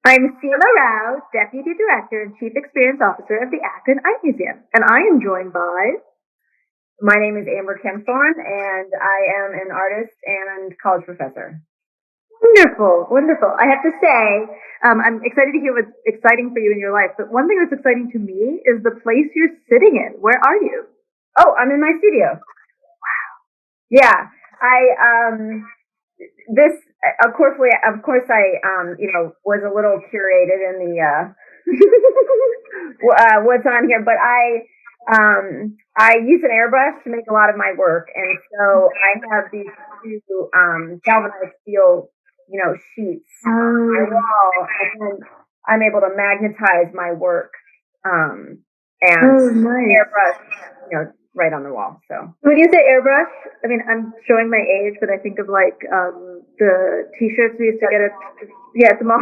I'm Seema Rao, Deputy Director and Chief Experience Officer of the Akron Art Museum, and I am joined by. My name is Amber Kempthorn, and I am an artist and college professor. Wonderful, wonderful. I have to say, I'm excited to hear what's exciting for you in your life, but one thing that's exciting to me is the place you're sitting in. Where are you? Oh, I'm in my studio. Wow. Yeah, this, of course, I, was a little curated in the, what's on here, but I use an airbrush to make a lot of my work, and so I have these two, galvanized steel, sheets on my wall, and then I'm able to magnetize my work, and nice. airbrush, right on the wall. So when you say airbrush, I mean, I'm showing my age, but I think of like the T-shirts we used to get at the mall.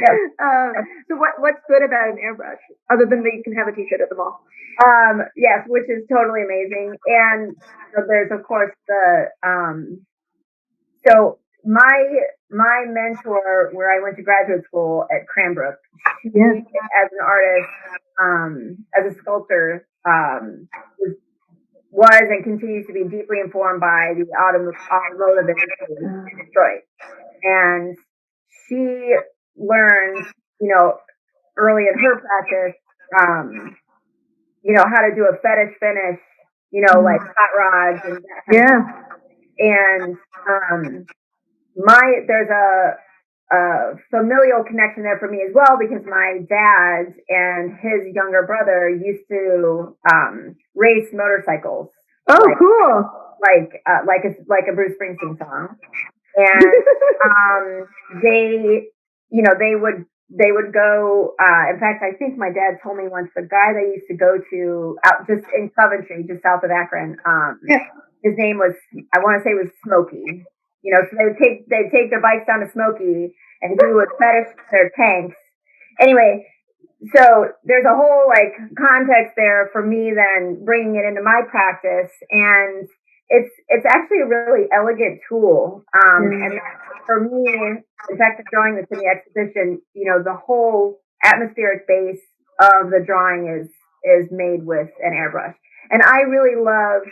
Yeah. So what's good about an airbrush other than that you can have a T-shirt at the mall? Yes, which is totally amazing. And so there's of course the so my mentor where I went to graduate school at Cranbrook, she as an artist, as a sculptor, was and continues to be deeply informed by the automotive industry in Detroit. And she learned, early in her practice, how to do a fetish finish, like hot rods and that kind of thing. And there's a familial connection there for me as well, because my dad and his younger brother used to race motorcycles. Oh, cool! Like a Bruce Springsteen song, and they would go. In fact, I think my dad told me once the guy they used to go to out just in Coventry, just south of Akron. His name was, I want to say, was Smokey. So they'd take their bikes down to Smokey, and he would fetish their tanks. Anyway, so there's a whole context there for me then bringing it into my practice, and it's actually a really elegant tool. And for me, in fact, the drawing that's in the exhibition, the whole atmospheric base of the drawing is made with an airbrush, and I really love,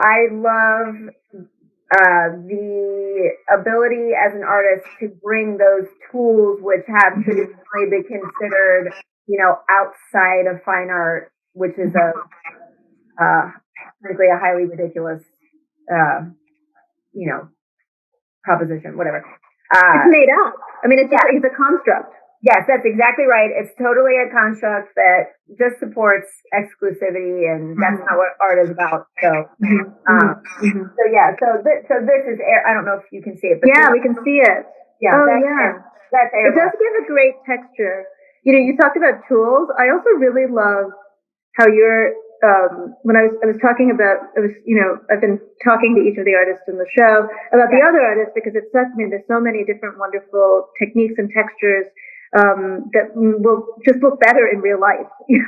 I love the ability as an artist to bring those tools which have traditionally been considered, outside of fine art, which is frankly a highly ridiculous, proposition, whatever. It's made up. I mean, it's a construct. Yes, that's exactly right. It's totally a construct that just supports exclusivity, and that's not what art is about. So, so this is air. I don't know if you can see it, but we can see it. Yeah, that's airbrush. It does give a great texture. You talked about tools. I also really love how you're. When I was talking about, I've been talking to each of the artists in the show about the other artists, because it's such. I mean, there's so many different wonderful techniques and textures. That will just look better in real life. So you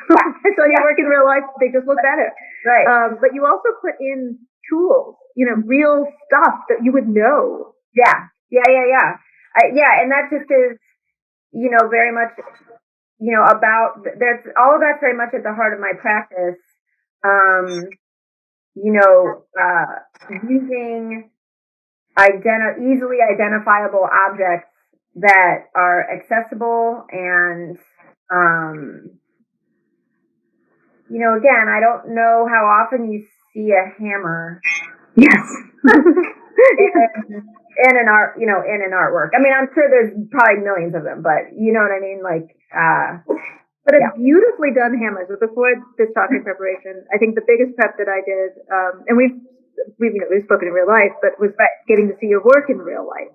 work in real life, they just look better. Right. But you also put in tools, real stuff that you would know. Yeah. And that just is, very much, about, there's all of that's very much at the heart of my practice. Using easily identifiable objects that are accessible and, again, I don't know how often you see a hammer. Yes. in an art, in an artwork. I mean, I'm sure there's probably millions of them, but you know what I mean? But a beautifully done hammer. So before this talk in preparation, I think the biggest prep that I did, and we've spoken in real life, but was getting to see your work in real life.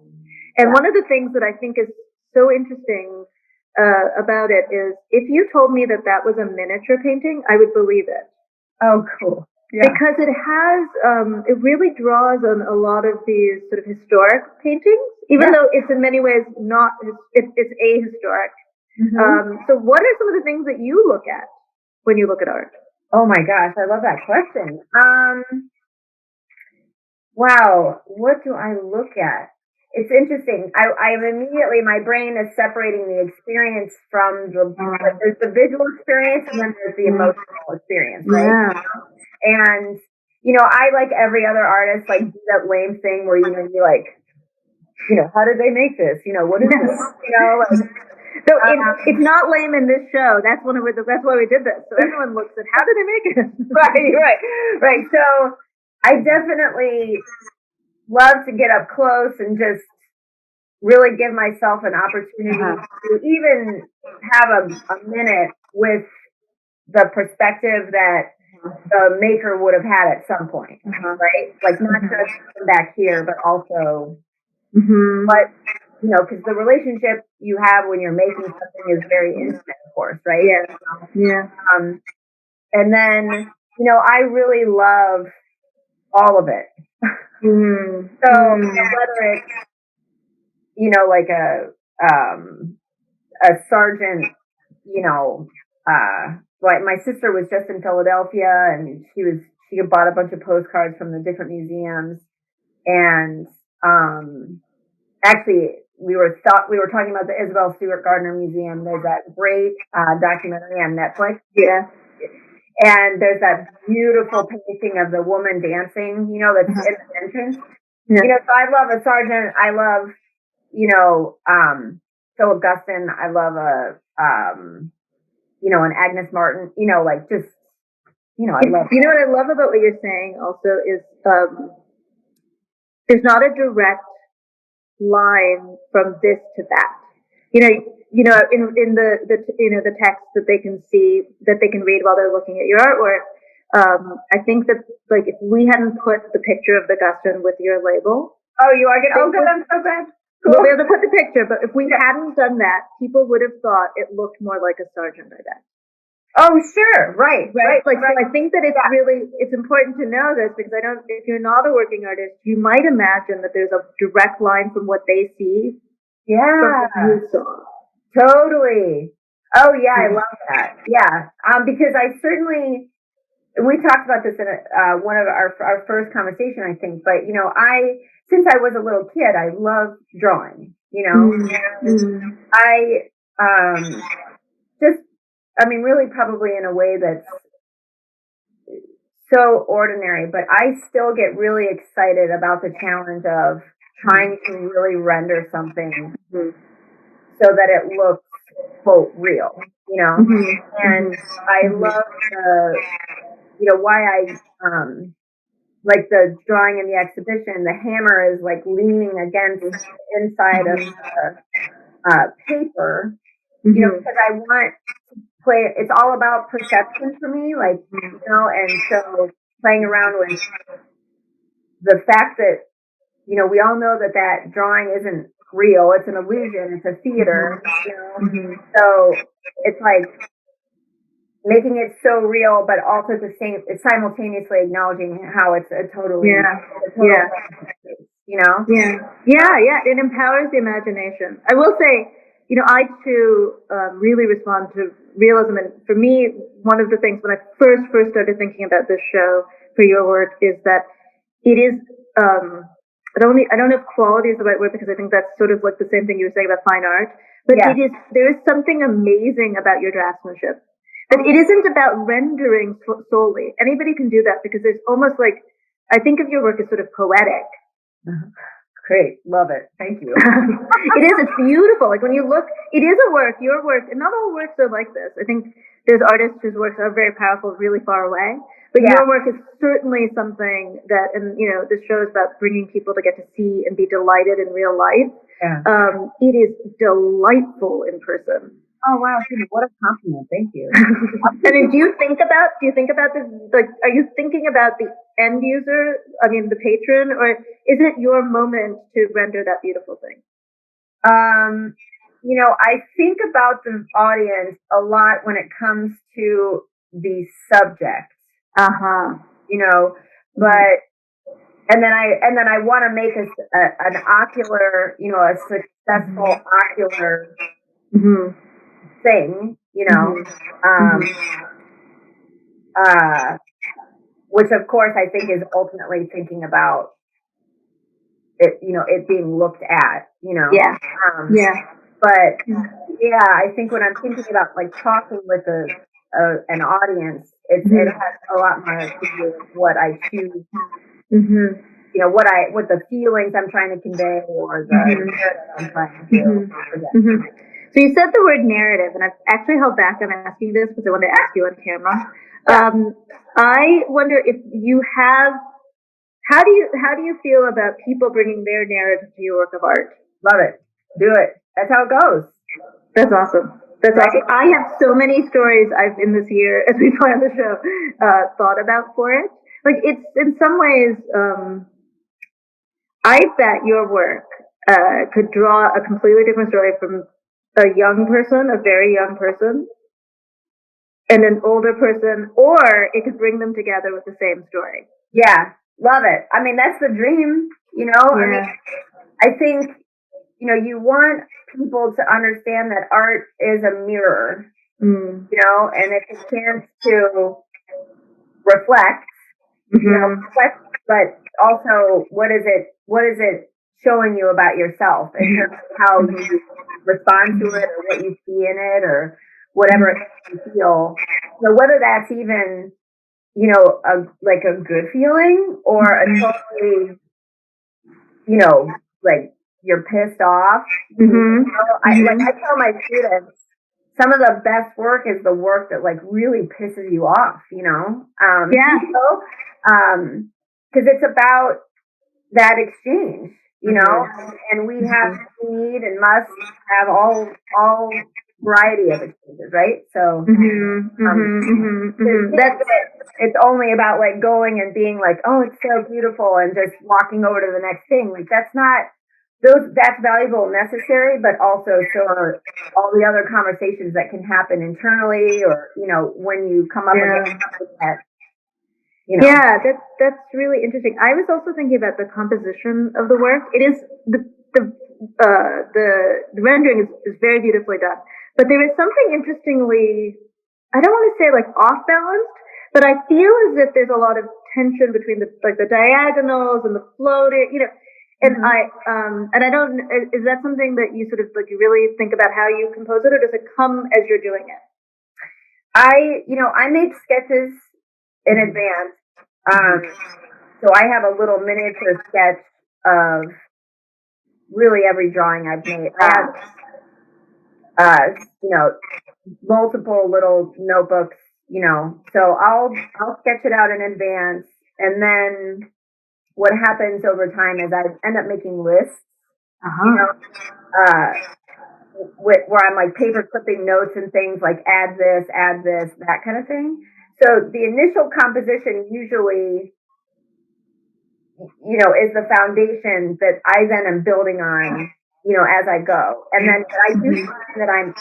And one of the things that I think is so interesting about it is, if you told me that was a miniature painting, I would believe it. Oh, cool. Yeah. Because it has, it really draws on a lot of these sort of historic paintings, even though it's in many ways not, it's ahistoric. So what are some of the things that you look at when you look at art? Oh my gosh, I love that question. Wow, what do I look at? It's interesting. I'm immediately, my brain is separating the experience from like, there's the visual experience and then there's the emotional experience, right? Yeah. And, I, like every other artist, like, do that lame thing where, you're like, how did they make this? What is this? Like, so it's not lame in this show. That's that's why we did this. So everyone looks at how did they make it? right. So I definitely love to get up close and just really give myself an opportunity to even have a minute with the perspective that the maker would have had at some point, right? Like not just back here, but also, but because the relationship you have when you're making something is very intimate, of course, right? Yeah. And then, I really love all of it. So whether it's, like a sergeant, like my sister was just in Philadelphia and she bought a bunch of postcards from the different museums. And, actually we were talking about the Isabel Stewart Gardner Museum. There's that great, documentary on Netflix. Yeah. And there's that beautiful painting of the woman dancing, that's in the entrance. Yeah. So I love a sergeant. I love, Philip Guston. I love an Agnes Martin. Like just, I love. You know what I love about what you're saying also is there's not a direct line from this to that. In the text that they can see, that they can read while they're looking at your artwork. I think that like if we hadn't put the picture of the Guston with your label. Oh, you are good. Oh, good. I'm so glad. Cool. We'll be able to put the picture, but if we hadn't done that, people would have thought it looked more like a sergeant, I bet. Oh, sure. Right. So I think that it's important to know this because if you're not a working artist, you might imagine that there's a direct line from what they see. Yeah. From what you saw. Totally. Oh yeah, I love that. Yeah. Because I certainly, we talked about this in one of our first conversation, I think, but since I was a little kid, I loved drawing, I, really probably in a way that's so ordinary, but I still get really excited about the challenge of trying to really render something so that it looks, quote, real, and I love why I, like the drawing in the exhibition, the hammer is like leaning against the inside of the paper, because I want to play. It's all about perception for me, like, and so playing around with the fact that, we all know that drawing isn't real. It's an illusion. It's a theater, So it's like making it so real, but also it's simultaneously acknowledging how it's a totally, It empowers the imagination. I will say, I too really respond to realism, and for me, one of the things when I first started thinking about this show for your work is that it is. I don't know if quality is the right word because I think that's sort of like the same thing you were saying about fine art, but there is something amazing about your draftsmanship. But it isn't about rendering solely. Anybody can do that because there's almost like, I think of your work as sort of poetic. Great. Love it. Thank you. It is. It's beautiful. Like when you look, it is a work, your work, and not all works are like this. I think there's artists whose works are very powerful, really far away. But your work is certainly something that, and this show is about bringing people to get to see and be delighted in real life. Yeah. It is delightful in person. Oh wow! What a compliment! Thank you. I mean, do you think about are you thinking about the end user? I mean, the patron, or is it your moment to render that beautiful thing? I think about the audience a lot when it comes to the subject. But and then I want to make an ocular, a successful ocular. Thing, which of course I think is ultimately thinking about it being looked at, Yeah. But yeah, I think when I'm thinking about like talking with an audience, it has a lot more to do with what I choose, what the feelings I'm trying to convey or the narrative I'm trying to present. So you said the word narrative, and I've actually held back on asking this because I wanted to ask you on camera. I wonder if you have. How do you feel about people bringing their narrative to your work of art? Love it. Do it. That's how it goes. That's awesome. That's awesome. I have so many stories I've in this year as we play on the show thought about for it. Like it's in some ways, I bet your work could draw a completely different story from a young person, a very young person, and an older person, or it could bring them together with the same story. Yeah, love it. I mean, that's the dream, Yeah. I mean, I think, you want people to understand that art is a mirror, and it's a chance to reflect, but also what is it showing you about yourself in terms of how you respond to it or what you see in it or whatever it makes you feel. So whether that's even, a good feeling or a totally, like you're pissed off. I tell my students, some of the best work is the work that like really pisses you off, because it's about that exchange, and we need and must have all variety of exchanges, right? So it's only about like going and being like, oh, it's so beautiful, and just walking over to the next thing. Like that's valuable and necessary, but also so are all the other conversations that can happen internally, or when you come up against that. Yeah, that's really interesting. I was also thinking about the composition of the work. It is the rendering is very beautifully done, but there is something interestingly, I don't want to say like off balanced, but I feel as if there's a lot of tension between the diagonals and the floating, and and I don't. Is that something that you sort of like you really think about how you compose it, or does it come as you're doing it? I make sketches in advance. So I have a little miniature sketch of really every drawing I've made. I have, multiple little notebooks, so I'll sketch it out in advance, and then what happens over time is I end up making lists, where I'm like paper clipping notes and things like add this, that kind of thing. So the initial composition usually, is the foundation that I then am building on, as I go. And then I do find that I'm,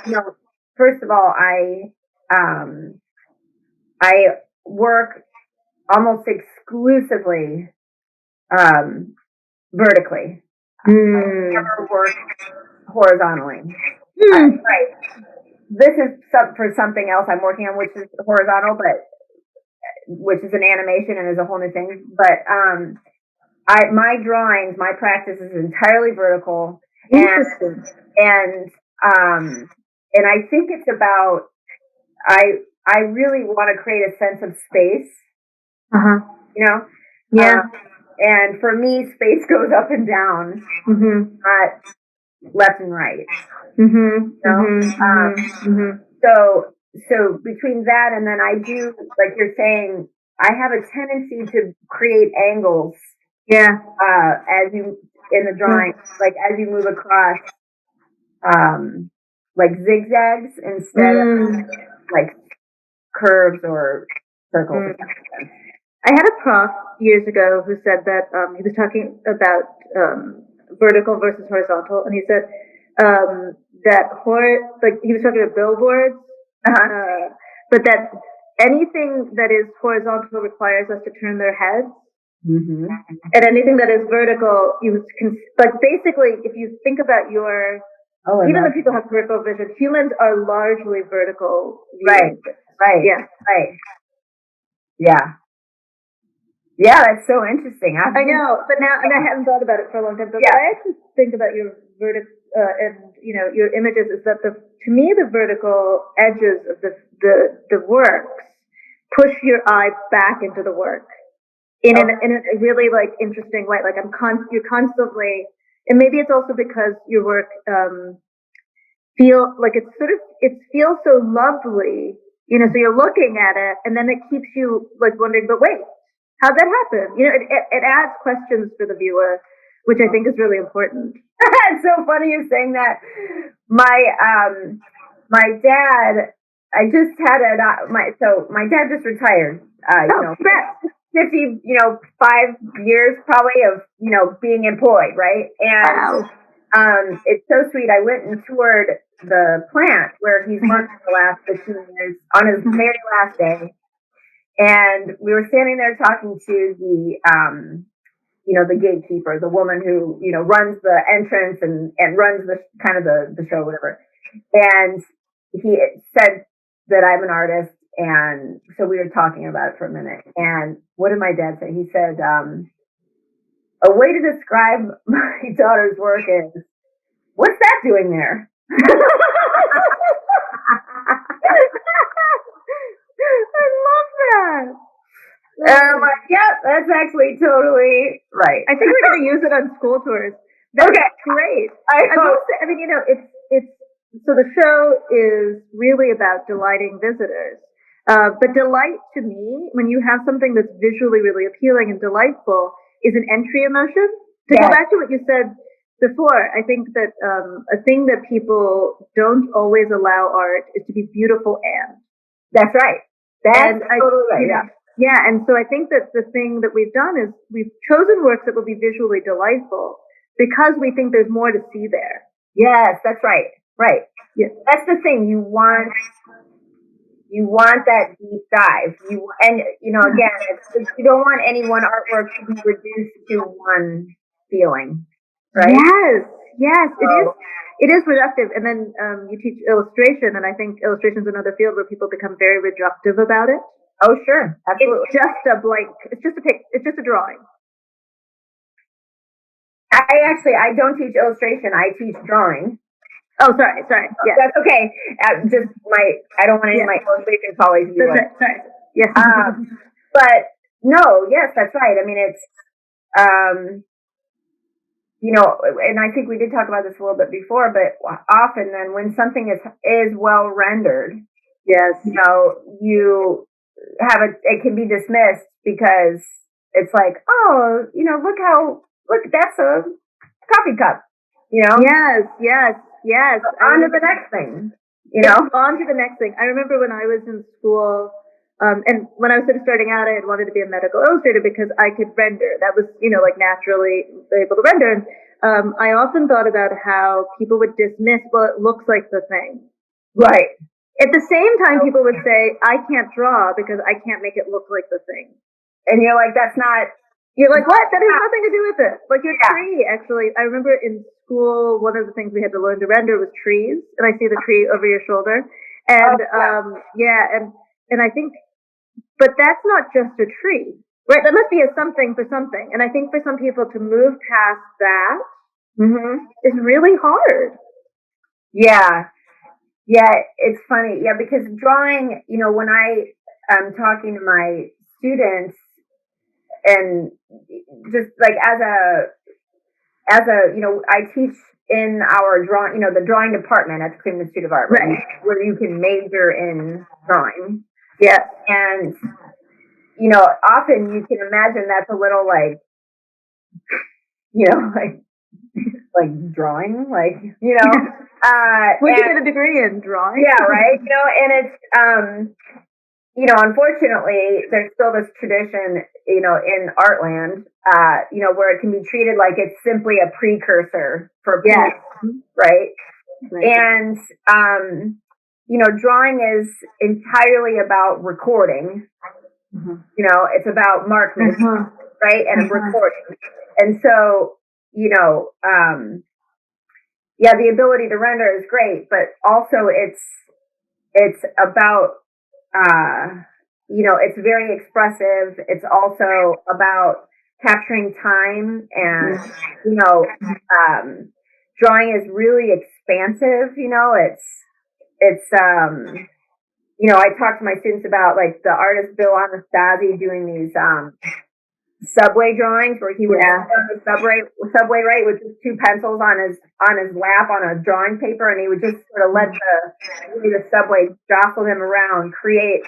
first of all, I work almost exclusively vertically. I never work horizontally. Right. This is for something else I'm working on, which is horizontal, which is an animation and is a whole new thing. But my drawings, my practice is entirely vertical. Interesting. And I think it's about I really want to create a sense of space. Yeah. And for me, space goes up and down, not left and right. So between that and then I do, like you're saying, I have a tendency to create angles. Yeah. As you in the drawing, like as you move across, like zigzags instead of like curves or circles. I had a prof years ago who said that he was talking about vertical versus horizontal, and he said that he was talking about billboards, but that anything that is horizontal requires us to turn their heads, and anything that is vertical, basically, if you think about even though people have peripheral vision, humans are largely vertical viewers. Right. Yeah. Right. Yeah. Yeah, that's so interesting. I know, but now, and I hadn't thought about it for a long time. But what I actually think about your and your images is that to me the vertical edges of the works push your eye back into the work in a really like interesting way. Like you're constantly, and maybe it's also because your work feel like it feels so lovely, so you're looking at it and then it keeps you like wondering, but wait, how'd that happen? It adds questions for the viewer, which I think is really important. It's so funny you're saying that. My dad, I just had my dad just retired. 50, 5 years probably of, being employed, right? And Wow. it's so sweet. I went and toured the plant where he's worked for the last 15 years on his very last day. And we were standing there talking to the gatekeeper, the woman who, runs the entrance and runs the kind of the show, whatever. And he said that I'm an artist. And so we were talking about it for a minute. And what did my dad say? He said, a way to describe my daughter's work is, what's that doing there? I love that. And I'm like, yep, that's actually totally right. I think we're going to use it on school tours. That's great. I mean, it's so the show is really about delighting visitors. But delight to me, when you have something that's visually really appealing and delightful, is an entry emotion. To go back to what you said before, I think that a thing that people don't always allow art is to be beautiful and. That's right. That's totally right. Yeah. Yeah, and so I think that the thing that we've done is we've chosen works that will be visually delightful because we think there's more to see there. Yes, that's right. Right. Yeah. That's the thing. You want that deep dive. Again, you don't want any one artwork to be reduced to one feeling. Right? Yes, it is reductive. And then you teach illustration, and I think illustration is another field where people become very reductive about it. Oh, sure. Absolutely. It's just a blank. It's just a drawing. I don't teach illustration. I teach drawing. Oh, sorry. Yes. That's okay. I don't want any of my illustration colleagues to be like, sorry. Yes. But no, yes, that's right. I mean, it's, and I think we did talk about this a little bit before, but often then when something is well rendered, yes, you have it can be dismissed because it's like, oh, look, that's a coffee cup, Yes. On to the next thing, On to the next thing. I remember when I was in school, and when I was sort of starting out, I had wanted to be a medical illustrator because I could render. That was, like naturally able to render. And I often thought about how people would dismiss, well, it looks like the thing. Right. At the same time, people would say, I can't draw because I can't make it look like the thing. And you're like, that's not... You're like, what? That has nothing to do with it. Like your tree, actually. I remember in school, one of the things we had to learn to render was trees. And I see the tree over your shoulder. And, and I think, but that's not just a tree, right? That must be a something for something. And I think for some people to move past that is really hard. Yeah. Yeah, it's funny. Yeah, because drawing, when I am talking to my students, and just like as a I teach in our drawing, the drawing department at the Cleveland Institute of Art, where you can major in drawing. Yeah. And, often you can imagine that's a little like, like drawing, like, we get a degree in drawing. Yeah, right. And it's, unfortunately, there's still this tradition, in Artland, where it can be treated like it's simply a precursor for painting, right? And, drawing is entirely about recording. It's about marking, right? And recording. And so, the ability to render is great, but also it's about it's very expressive. It's also about capturing time, and drawing is really expansive. I talk to my students about like the artist Bill Anastasi doing these subway drawings where he would sit on the subway right with just two pencils on his lap on a drawing paper, and he would just sort of let the subway jostle him around, create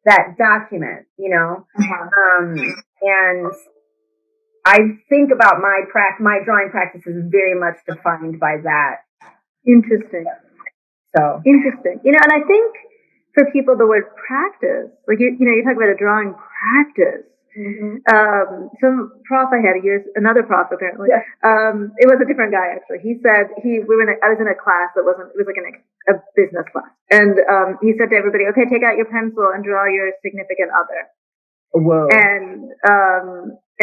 that document, and I think about my drawing practice is very much defined by that. Interesting. So interesting, and I think for people the word practice, like you talk about a drawing practice. Mm-hmm. Some prof I had another prof apparently. Yeah. It was a different guy actually. He said I was in a class it was like a business class, and he said to everybody, okay, take out your pencil and draw your significant other. Whoa. And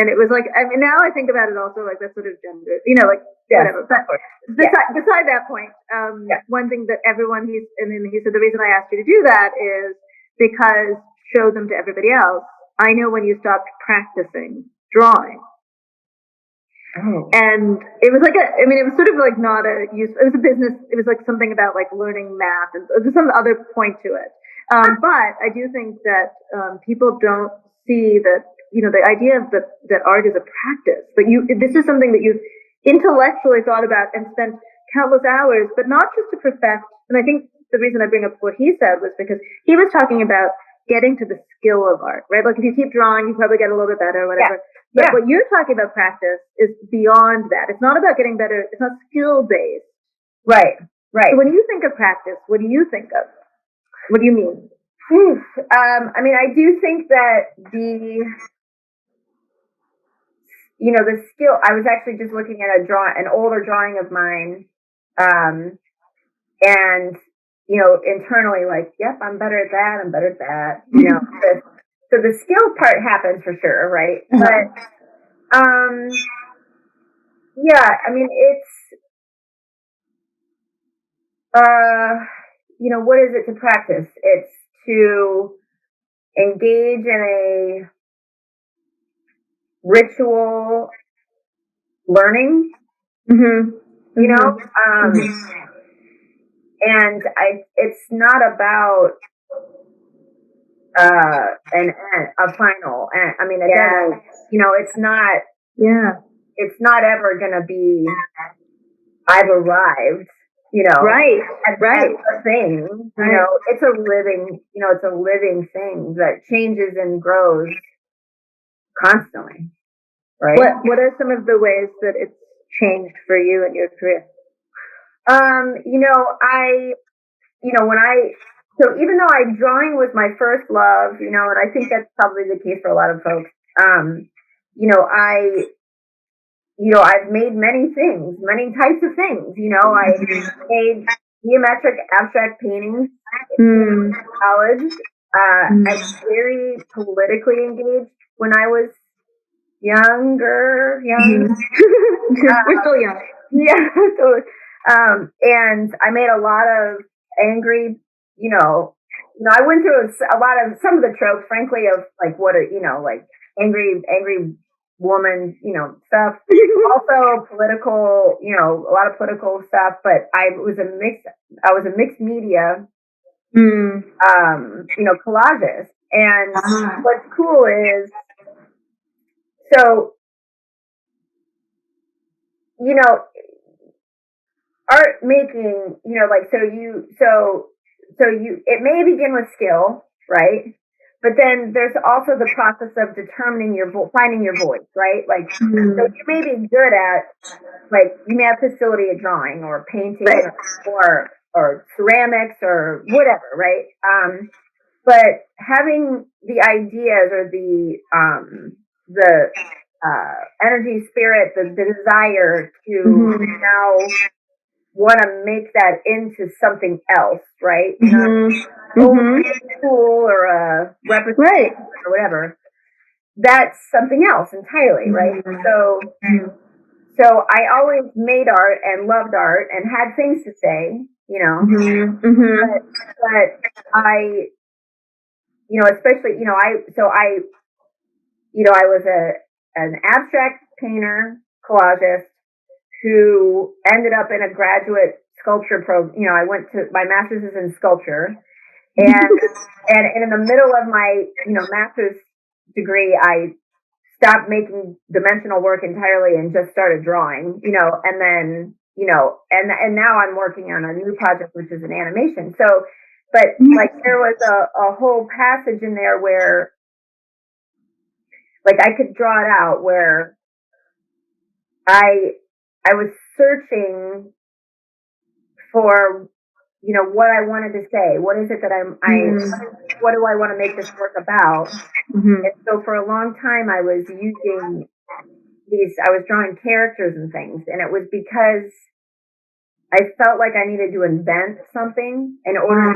it was like, I mean, now I think about it also like that sort of gender, whatever. But beside that point, one thing that and then he said, the reason I asked you to do that is because show them to everybody else. I know when you stopped practicing drawing. Oh. And it was like it was sort of like not it was a business, it was like something about like learning math and there's some other point to it. But I do think that people don't see that, the idea of that art is a practice. That this is something that you've intellectually thought about and spent countless hours, but not just to perfect. And I think the reason I bring up what he said was because he was talking about getting to the skill of art, right? Like if you keep drawing, you probably get a little bit better or whatever. Yeah. But what you're talking about practice is beyond that. It's not about getting better. It's not skill based. Right. So when you think of practice, what do you think of? What do you mean? I do think that the skill, I was actually just looking at an older drawing of mine, and, internally like, yep, I'm better at that. I'm better at that. So the skill part happens for sure. Right. Uh-huh. But, it's, what is it to practice? It's to engage in a ritual learning, mm-hmm. And it's not about a final. And I mean, it doesn't. It's not. Yeah. It's not ever gonna be. I've arrived. Right. As a thing. Right. It's a living. It's a living thing that changes and grows constantly. Right. What are some of the ways that it's changed for you in your career? So even though drawing was my first love, and I think that's probably the case for a lot of folks, I've made many things, many types of things, I made geometric abstract paintings in college. I was very politically engaged when I was young. We're still young. Yeah, totally. And I made a lot of angry, I went through some of the tropes, frankly, of like like angry woman, stuff. Also political, a lot of political stuff. But I was a mixed media, collagist. And what's cool is, so, art making, it may begin with skill, right? But then there's also the process of determining finding your voice, right? Like, so you may be good at, like, you may have facility at drawing or painting, right, or ceramics or whatever, right? But having the ideas or the energy, spirit, the desire to now want to make that into something else, right? A tool or a representation or whatever. That's something else entirely, right? So I always made art and loved art and had things to say, but I, especially, I was an abstract painter, collagist who ended up in a graduate sculpture I went to, my master's is in sculpture, and in the middle of my, master's degree, I stopped making dimensional work entirely and just started drawing, and then, and now I'm working on a new project, which is an animation. So, but like there was a whole passage in there where like I could draw it out where I was searching for, what I wanted to say. What is it that what do I want to make this work about? Mm-hmm. And so for a long time I was using I was drawing characters and things, and it was because I felt like I needed to invent something in order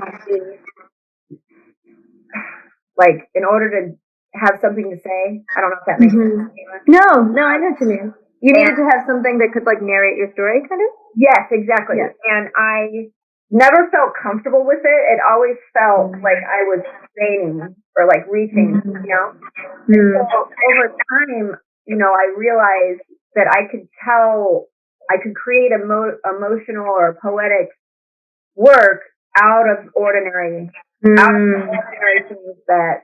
to have something to say. I don't know if that makes sense. No, I know what you mean. You needed to have something that could like narrate your story, kind of? Yes, exactly. Yes. And I never felt comfortable with it. It always felt like I was straining or like reaching, And so over time, I realized that I could create emotional or poetic work out of ordinary things that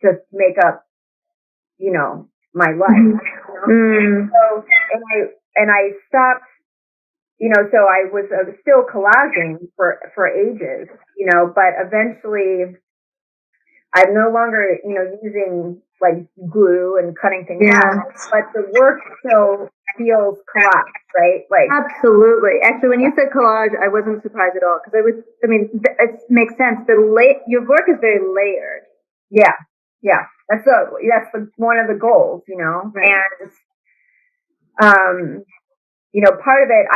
just make up, my life. So, and I stopped, so I was still collaging for ages, but eventually I'm no longer, using like glue and cutting things out, but the work still feels collage, right? Like absolutely. Actually, when you said collage, I wasn't surprised at all because it makes sense. Your work is very layered. Yeah. That's one of the goals, right. And part of it,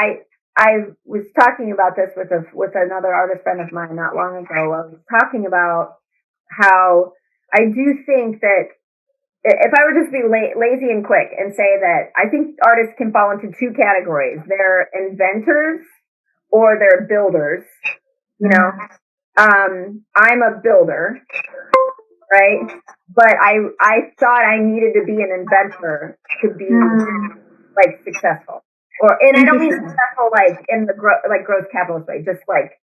I was talking about this with another artist friend of mine not long ago. I was talking about how I do think that if I were just to be lazy and quick and say that I think artists can fall into two categories. They're inventors or they're builders, I'm a builder, right? But I thought I needed to be an inventor to be like successful. And I don't mean successful like in the gross capitalist way, just like,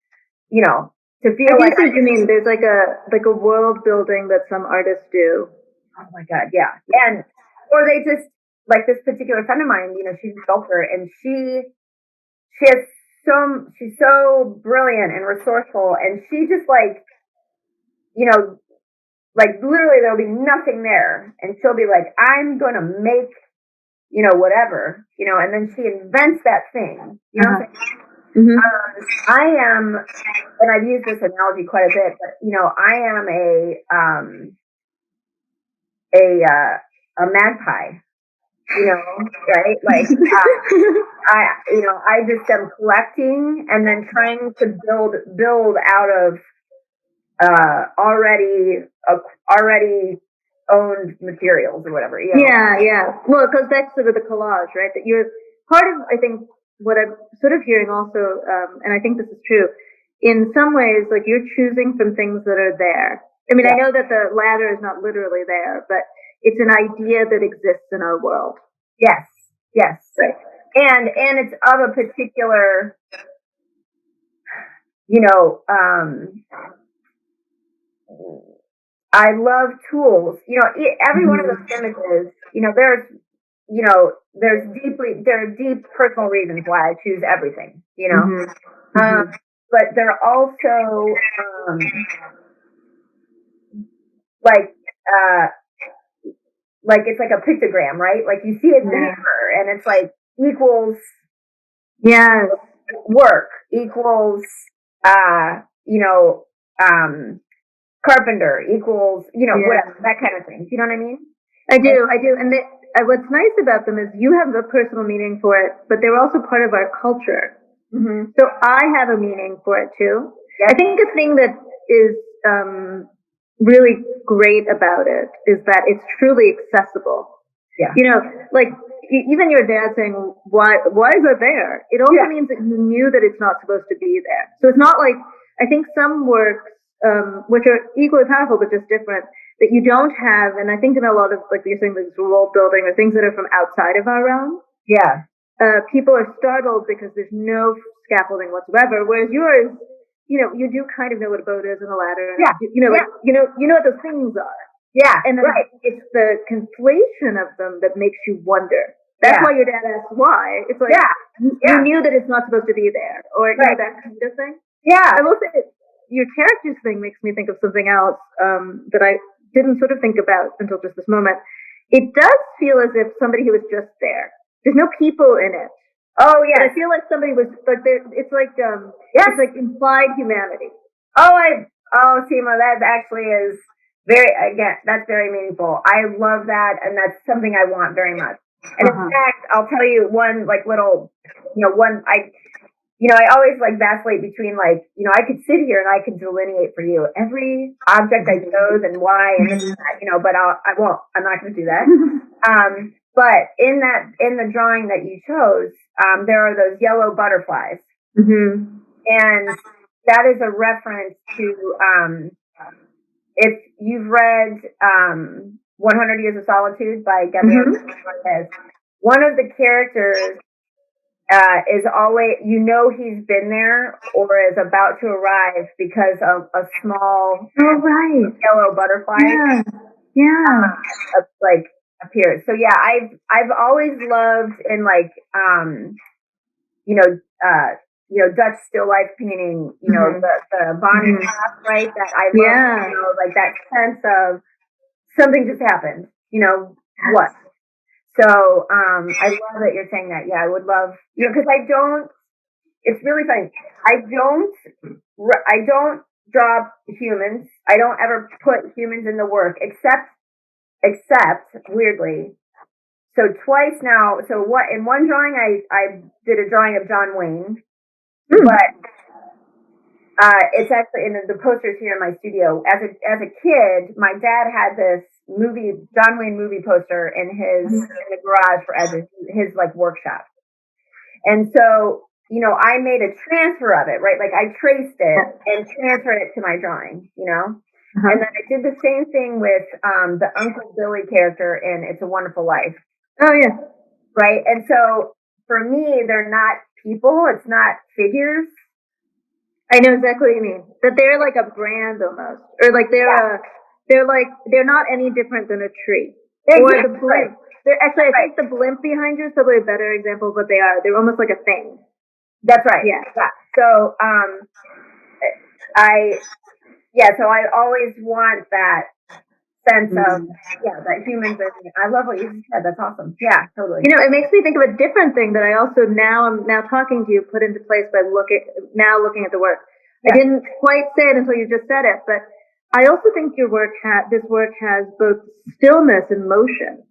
to feel I think you mean there's like a world building that some artists do. Oh my God, yeah. Or they just, like this particular friend of mine, she's a sculptor, and she's so brilliant and resourceful, and she just like, like literally there'll be nothing there, and she'll be like, I'm going to make, whatever, and then she invents that thing, what I'm saying? Mm-hmm. I am, and I've used this analogy quite a bit, but I am a magpie, right? Like I just am collecting and then trying to build out of already owned materials or whatever. Yeah. Well, it goes back to the collage, right? That you're part of, I think, what I'm sort of hearing also, and I think this is true, in some ways, like you're choosing from things that are there. I mean, I know that the ladder is not literally there, but it's an idea that exists in our world. Yes. Right. And it's of a particular, I love tools. Every one of those images, there are deep personal reasons why I choose everything, but they're also, like it's like a pictogram, right? Like you see a paper and it's like equals work equals carpenter equals whatever, that kind of thing. Do you know what I mean? I do. And what's nice about them is you have a personal meaning for it, but they're also part of our culture. Mm-hmm. So I have a meaning for it too. Yes. I think the thing that is really great about it is that it's truly accessible. Yeah. Like even your dad saying, why is it there? It also means that you knew that it's not supposed to be there. So it's not like, I think some works which are equally powerful but just different, that you don't have. And I think in a lot of, like you're saying, like world building or things that are from outside of our realm, Yeah. People are startled because there's no scaffolding whatsoever. Whereas yours, you do kind of know what a boat is and a ladder, and Yeah. you know what those things are. Yeah. And then it's the conflation of them that makes you wonder. That's why your dad asked why. It's like you knew that it's not supposed to be there, or that kind of thing. Yeah. I will say your characters thing makes me think of something else that I didn't sort of think about until just this moment. It does feel as if somebody who was just there. There's no people in it. Oh yeah. I feel like somebody was like there. It's like it's like implied humanity. Seema, that actually is that's very meaningful. I love that, and that's something I want very much. And in fact, I'll tell you one like little, I always like vacillate between like, I could sit here and I could delineate for you every object I chose and why and this and that, but I won't. I'm not going to do that. But in the drawing that you chose, there are those yellow butterflies, and that is a reference to if you've read 100 Years of Solitude by Gabriel Marquez. One of the characters is always, he's been there or is about to arrive because of a small yellow butterfly. Like appears. So yeah, I've always loved in like Dutch still life painting, the Bonnie Path, right? That I love, like that sense of something just happened, what? So I love that you're saying that. Yeah, I would love, because it's really funny. I don't draw humans. I don't ever put humans in the work except weirdly. So twice now. So what? In one drawing, I did a drawing of John Wayne, but it's actually in the posters here in my studio. As a kid, my dad had this John Wayne movie poster in the garage for his like workshop, and so I made a transfer of it, right? Like I traced it and transferred it to my drawing, And then I did the same thing with the Uncle Billy character in It's a Wonderful Life. Oh, yeah. Right? And so for me, they're not people. It's not figures. I know exactly what you mean. That they're like a brand almost. Or like they're not any different than a tree. Exactly. Or the blimp. I think the blimp behind you is probably a better example of what they are. They're almost like a thing. That's right. Yeah. So so I always want that sense of that humans are. I love what you said. That's awesome. Yeah, totally. It makes me think of a different thing that I also I'm now talking to you put into place by looking at the work. Yeah. I didn't quite say it until you just said it, but I also think this work has both stillness and motion.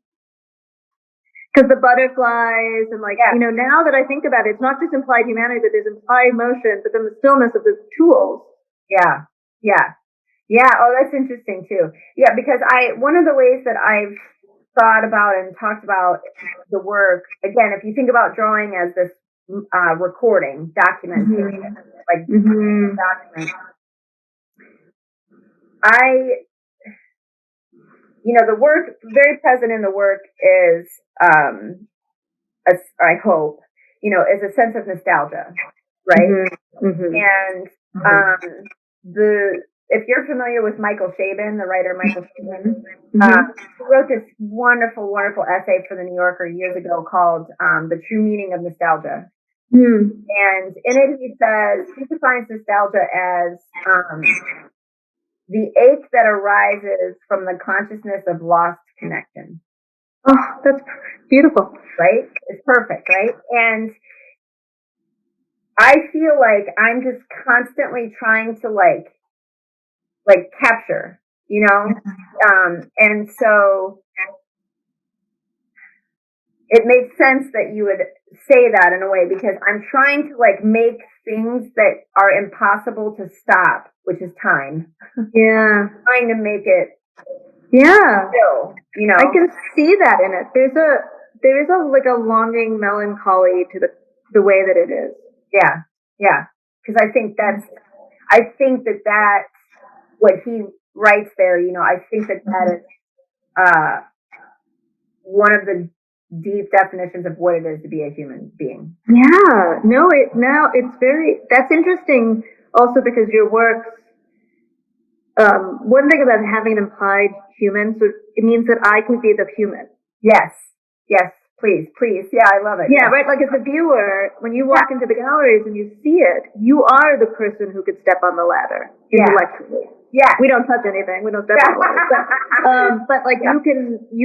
Because the butterflies and now that I think about it, it's not just implied humanity, but there's implied motion, but then the stillness of the tools. Yeah. Oh, that's interesting too. Yeah, because one of the ways that I've thought about and talked about the work, again, if you think about drawing as this recording, documentation, document, the work, very present in the work is, I hope, is a sense of nostalgia, right? And if you're familiar with Michael Chabon, the writer Michael Chabon, he wrote this wonderful, wonderful essay for the New Yorker years ago called "The True Meaning of Nostalgia." And in it, he defines nostalgia as the ache that arises from the consciousness of lost connection. Oh, that's beautiful. Right? It's perfect, right? And I feel like I'm just constantly trying to like capture, and so it makes sense that you would say that in a way, because I'm trying to like make things that are impossible to stop, which is time. Yeah. Trying to make it. Yeah. Still, I can see that in it. There is a longing melancholy to the way that it is. Yeah. Because I think that what he writes there, I think that is one of the deep definitions of what it is to be a human being. Yeah, no, that's interesting also because your works, one thing about having an implied human, so it means that I can be the human. Yes, please. Yeah, I love it. Yeah, right. Like as a viewer, when you walk into the galleries and you see it, you are the person who could step on the ladder intellectually. Yeah. We don't touch anything. We don't step on the ladder. But like you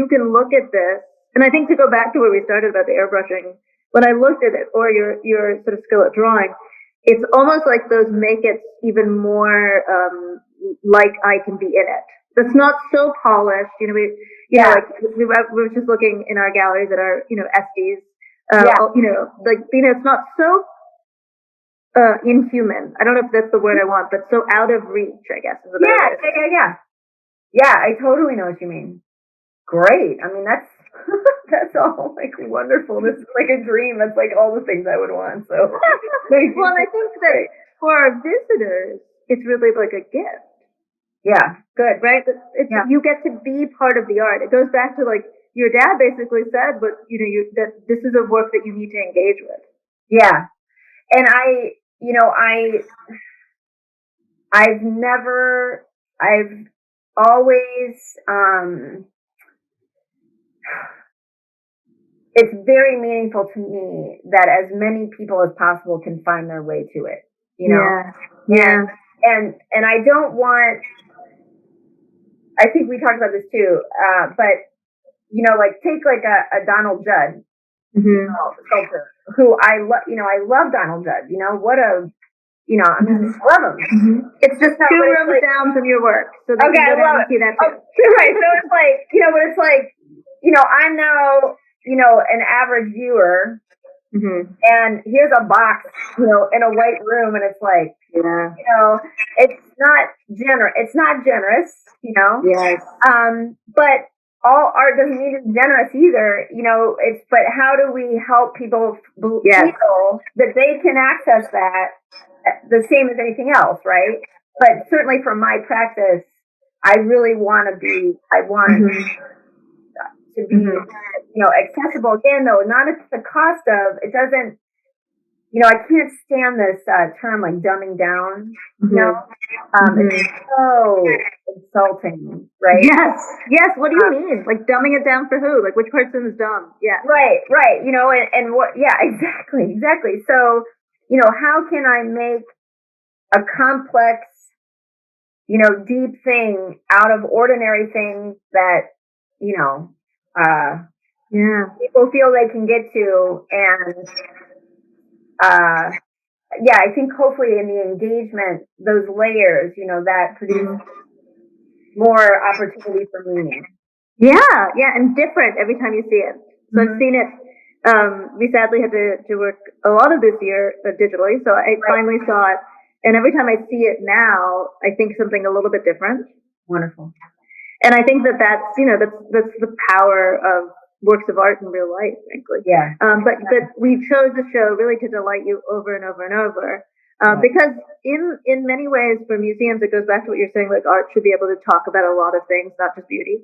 can look at this, and I think to go back to where we started about the airbrushing, when I looked at it, or your sort of skill at drawing, it's almost like those make it even more like I can be in it. That's not so polished. Like we were just looking in our galleries at our Estes. It's not so inhuman. I don't know if that's the word I want, but so out of reach, I guess. Is Yeah, I totally know what you mean. Great. I mean, that's that's all like wonderful. This is like a dream. That's like all the things I would want. So, well, and I think that for our visitors, it's really like a gift. Yeah, good. Right? You get to be part of the art. It goes back to like your dad basically said, but that this is a work that you need to engage with. Yeah. And I've always, it's very meaningful to me that as many people as possible can find their way to it, Yeah. And I don't want, I think we talked about this too, but like take like a Donald Judd, sculptor who I love Donald Judd. What a, I love him. Mm-hmm. It's just 2 rooms down from your work, so they can go down and see that too. Right. So it's like, but it's like, I'm now, an average viewer, and here's a box, in a white room, and it's like, it's not generous. It's not generous, Yes. But all art doesn't mean it's generous either, but how do we help people feel that they can access that the same as anything else, right? But certainly from my practice, I really want to be, to be, accessible again, though, not at the cost of, it doesn't, I can't stand this term like dumbing down, it's so insulting, right? Yes. What do you mean? Like dumbing it down for who? Like which person is dumb? Yeah. Right. And what, exactly. So, how can I make a complex, deep thing out of ordinary things that, people feel they can get to, and I think hopefully in the engagement, those layers, that produce more opportunity for meaning. Yeah, and different every time you see it. So I've seen it. We sadly had to work a lot of this year digitally, so I finally saw it, and every time I see it now, I think something a little bit different. Wonderful. And I think that's the power of works of art in real life, frankly. Yeah. But we chose the show really to delight you over and over and over. Because in many ways for museums, it goes back to what you're saying, like art should be able to talk about a lot of things, not just beauty.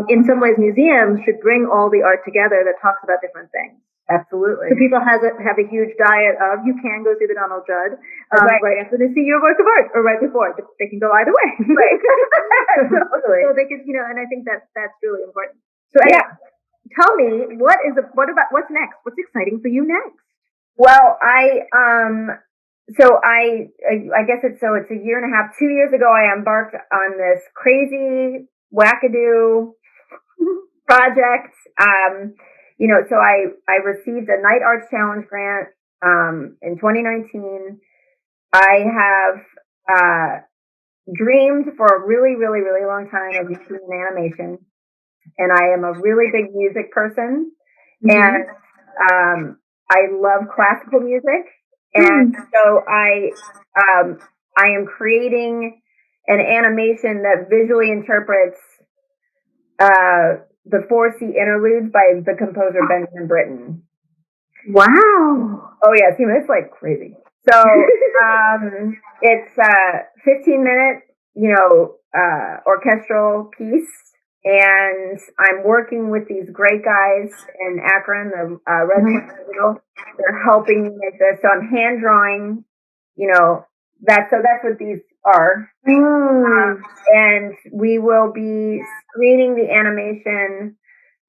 In some ways, museums should bring all the art together that talks about different things. Absolutely. So people have a huge diet of, you can go see the Donald Judd right after they see your work of art, or right before. They can go either way. Right. Totally. So they can, and I think that's really important. So tell me, what's next? What's exciting for you next? Well, I guess it's a year and a half, 2 years ago, I embarked on this crazy wackadoo project. So I received a Night Arts Challenge grant in 2019. I have dreamed for a really, really, really long time of doing animation, and I am a really big music person, and I love classical music, and so I am creating an animation that visually interprets the 4C interludes by the composer Benjamin Britten. Wow. Oh yeah, see, it's like crazy. So it's 15 minute orchestral piece. And I'm working with these great guys in Akron, the Red Point Digital. They're helping me make this. So I'm hand drawing, that's what these are. And we will be screening the animation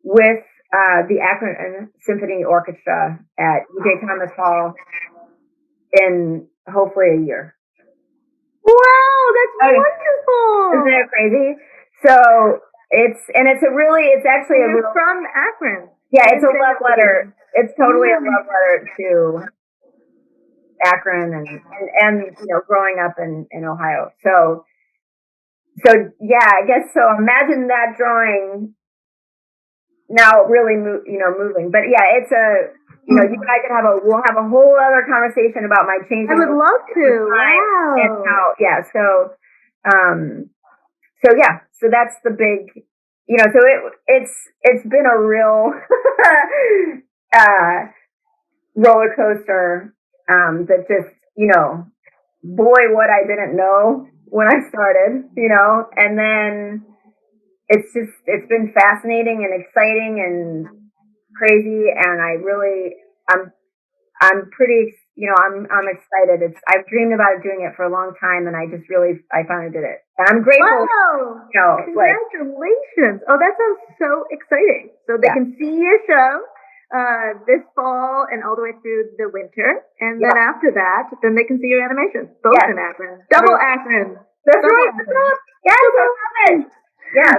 with the Akron Symphony Orchestra at E.J. Thomas Hall in hopefully a year. Wow, that's wonderful! Isn't it crazy? So it's actually from Akron. Yeah, it's a love letter. It's totally a love letter to Akron and growing up in Ohio. So yeah, I guess so. Imagine that drawing now really moving. But yeah, it's you and I we'll have a whole other conversation about my changing. I would love to. Wow. And how, yeah. So that's the big, so it's been a real roller coaster that just, boy, what I didn't know when I started, and then it's been fascinating and exciting and crazy, and I'm pretty, I'm excited. I've dreamed about doing it for a long time, and I finally did it, and I'm grateful. Wow! Congratulations! Oh, that sounds so exciting. So they can see your show this fall and all the way through the winter, and then after that, then they can see your animation, both in Akron, double Akron. That's right. Yes, I love it. Yeah.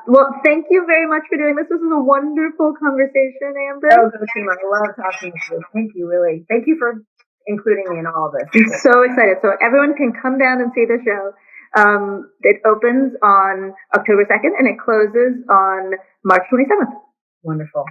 Well, thank you very much for doing this. This was a wonderful conversation, Amber. Oh, good team. I love talking to you. Thank you, really. Thank you for including me in all of this. I'm so excited. So everyone can come down and see the show. It opens on October 2nd and it closes on March 27th. Wonderful.